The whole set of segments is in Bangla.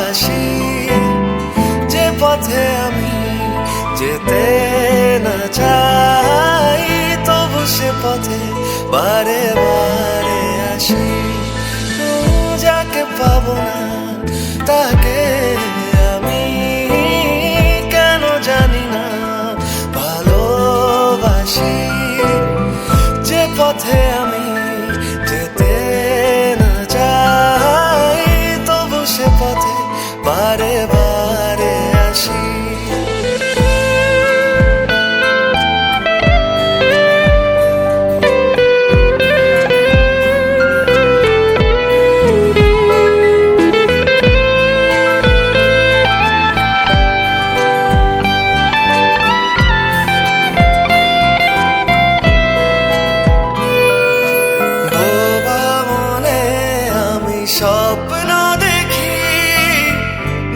ভালোবাসি, যে পথে আমি যেতে না চাই, তবু সে পথে বারে বারে আসি। যাকে পাবো না তাকে আমি কেন জানি না ভালোবাসি, যে পথে আমি যেতে না চাই, তবু সে পথে বারে বারে আসি। স্বপ্ন দেখি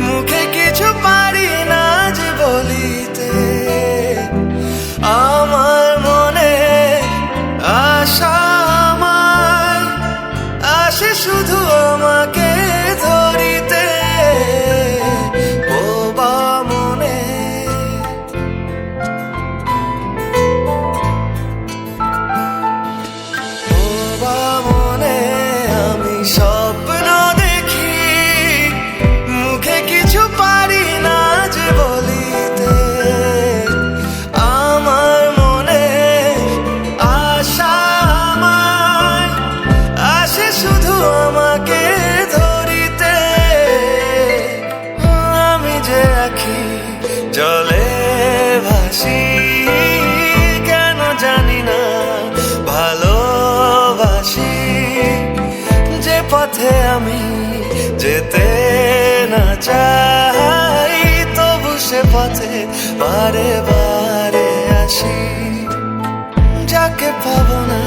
মুখে কিছু পারি না যে বলিতে, আমার মনে আশা আমার আসে শুধু আমাকে ধরিতে। বোবা মনে বোবা মনে আমি স্বপ্ন দেখি মুখে কিছু পারি না যে বলিতে, আমার মনে আশা আমার আসে শুধু আমাকে ধরিতে। আমি যে আঁখি জলে ভাসি, কেন জানি না ভালোবাসি, যে পথে আমি যেতে না চাই, তবু সে পথে বারে বারে আসি। যাকে পাবো না